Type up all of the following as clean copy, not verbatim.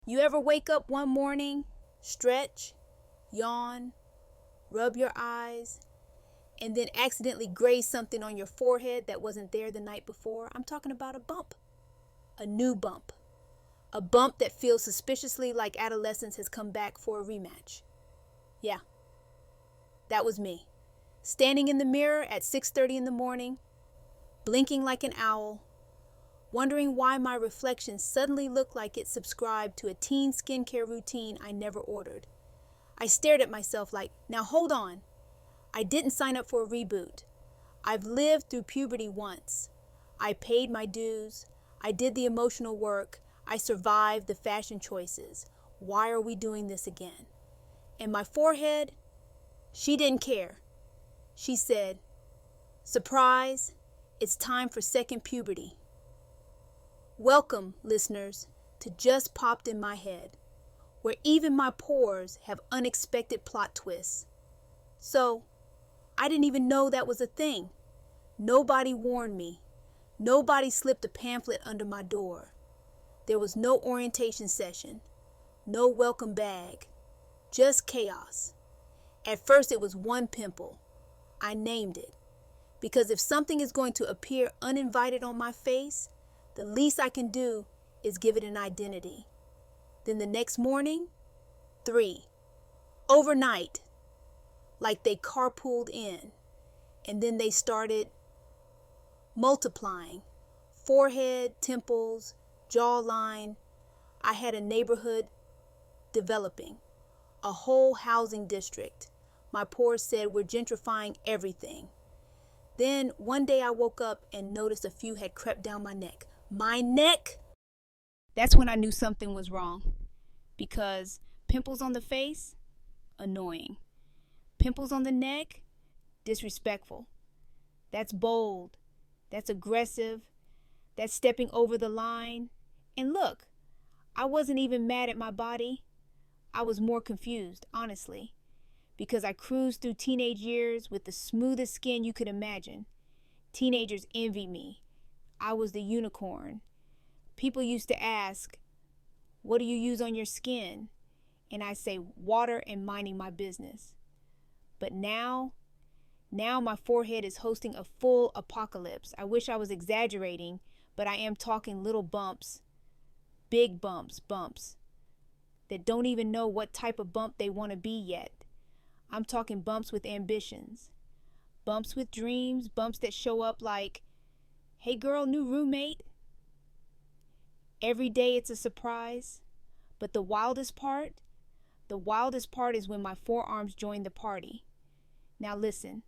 You ever wake up one morning, stretch, yawn, rub your eyes, and then accidentally graze something on your forehead that wasn't there the night before? I'm talking about a bump, a new bump, a bump that feels suspiciously like adolescence has come back for a rematch. Yeah, that was me, standing in the mirror at 6:30 in the morning, blinking like an owl, wondering why my reflection suddenly looked like it subscribed to a teen skincare routine I never ordered. I stared at myself like, now hold on. I didn't sign up for a reboot. I've lived through puberty once. I paid my dues. I did the emotional work. I survived the fashion choices. Why are we doing this again? And my forehead, she didn't care. She said, surprise, it's time for second puberty. Welcome, listeners, to Just Popped in My Head, where even my pores have unexpected plot twists. So, I didn't even know that was a thing. Nobody warned me. Nobody slipped a pamphlet under my door. There was no orientation session, no welcome bag, just chaos. At first, it was one pimple. I named it, because if something is going to appear uninvited on my face, the least I can do is give it an identity. Then the next morning, 3. Overnight, like they carpooled in. And then they started multiplying. Forehead, temples, jawline. I had a neighborhood developing. A whole housing district. My pores said we're gentrifying everything. Then one day I woke up and noticed a few had crept down my neck. My neck? That's when I knew something was wrong. Because pimples on the face? Annoying. Pimples on the neck? Disrespectful. That's bold. That's aggressive. That's stepping over the line. And look, I wasn't even mad at my body. I was more confused, honestly. Because I cruised through teenage years with the smoothest skin you could imagine. Teenagers envied me. I was the unicorn. People used to ask, what do you use on your skin? And I say, water and minding my business. But now my forehead is hosting a full apocalypse. I wish I was exaggerating, but I am talking little bumps, big bumps that don't even know what type of bump they want to be yet. I'm talking bumps with ambitions, bumps with dreams, bumps that show up like, hey girl, new roommate. Every day it's a surprise. But the wildest part is when my forearms join the party. Now listen,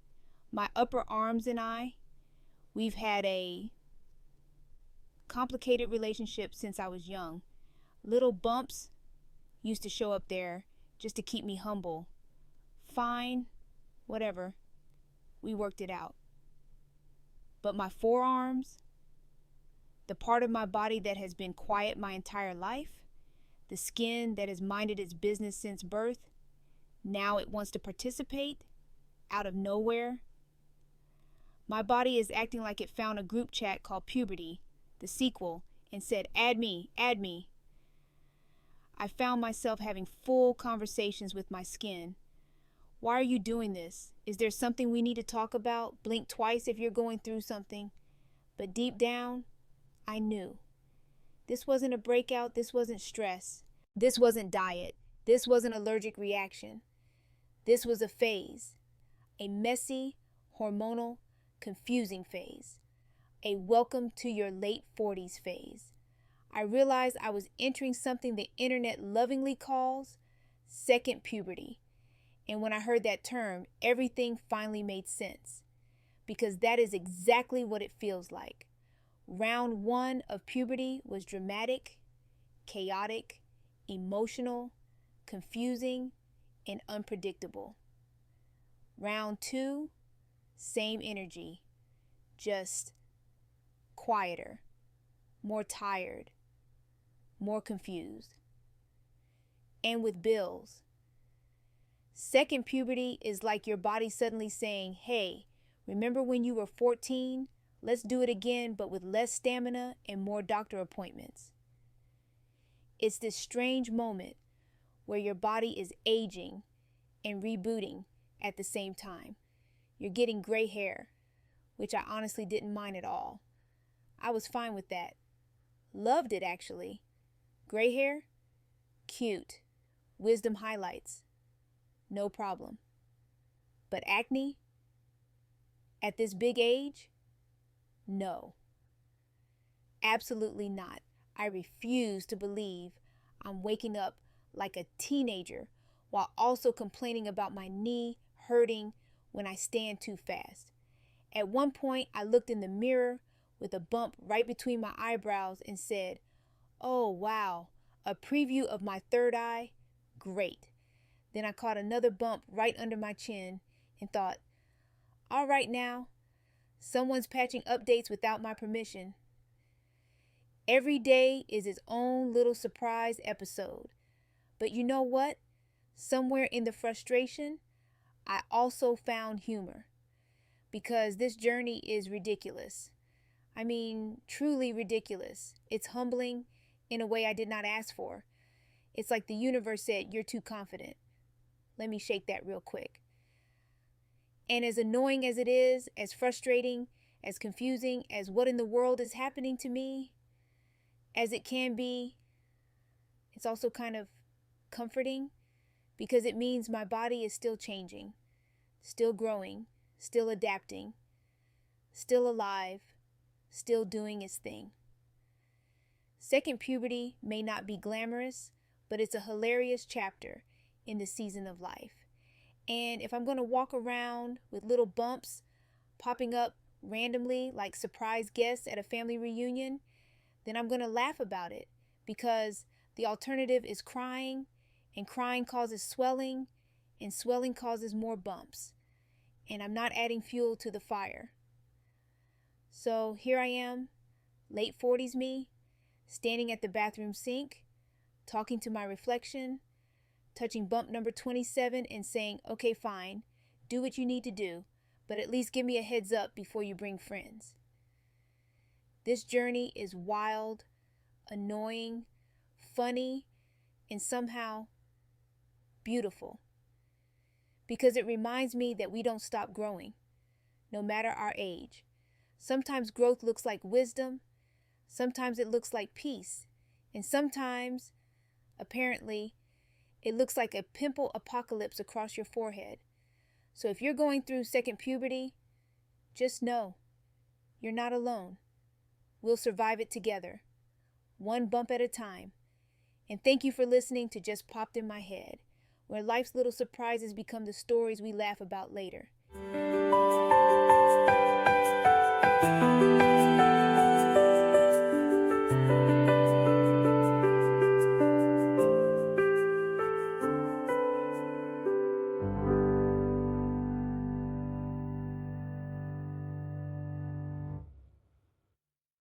my upper arms and I, we've had a complicated relationship since I was young. Little bumps used to show up there just to keep me humble. Fine, whatever. We worked it out. But my forearms, the part of my body that has been quiet my entire life, the skin that has minded its business since birth, now it wants to participate out of nowhere. My body is acting like it found a group chat called Puberty, the sequel, and said, add me, add me. I found myself having full conversations with my skin. Why are you doing this? Is there something we need to talk about? Blink twice if you're going through something. But deep down, I knew. This wasn't a breakout. This wasn't stress. This wasn't diet. This wasn't allergic reaction. This was a phase. A messy, hormonal, confusing phase. A welcome to your late 40s phase. I realized I was entering something the internet lovingly calls second puberty. And when I heard that term, everything finally made sense. Because that is exactly what it feels like. Round 1 of puberty was dramatic, chaotic, emotional, confusing, and unpredictable. Round 2, same energy, just quieter, more tired, more confused. And with bills. Second puberty is like your body suddenly saying, hey, remember when you were 14? Let's do it again, but with less stamina and more doctor appointments. It's this strange moment where your body is aging and rebooting at the same time. You're getting gray hair, which I honestly didn't mind at all. I was fine with that. Loved it, actually. Gray hair? Cute. Wisdom highlights. No problem. But acne? At this big age? No. Absolutely not. I refuse to believe I'm waking up like a teenager while also complaining about my knee hurting when I stand too fast. At one point, I looked in the mirror with a bump right between my eyebrows and said, "Oh, wow, a preview of my third eye? Great." Then I caught another bump right under my chin and thought, "All right now, someone's patching updates without my permission." Every day is its own little surprise episode. But you know what? Somewhere in the frustration, I also found humor. Because this journey is ridiculous. I mean, truly ridiculous. It's humbling in a way I did not ask for. It's like the universe said, "You're too confident." Let me shake that real quick. And as annoying as it is, as frustrating, as confusing as what in the world is happening to me, as it can be, it's also kind of comforting because it means my body is still changing, still growing, still adapting, still alive, still doing its thing. Second puberty may not be glamorous, but it's a hilarious chapter in the season of life. And if I'm going to walk around with little bumps popping up randomly like surprise guests at a family reunion, then I'm going to laugh about it because the alternative is crying, and crying causes swelling, and swelling causes more bumps. And I'm not adding fuel to the fire. So here I am, late 40s me, standing at the bathroom sink, talking to my reflection, touching bump number 27 and saying, "Okay, fine, do what you need to do, but at least give me a heads up before you bring friends." This journey is wild, annoying, funny, and somehow beautiful. Because it reminds me that we don't stop growing, no matter our age. Sometimes growth looks like wisdom, sometimes it looks like peace, and sometimes, apparently, it looks like a pimple apocalypse across your forehead. So if you're going through second puberty, just know you're not alone. We'll survive it together, one bump at a time. And thank you for listening to Just Popped in My Head, where life's little surprises become the stories we laugh about later.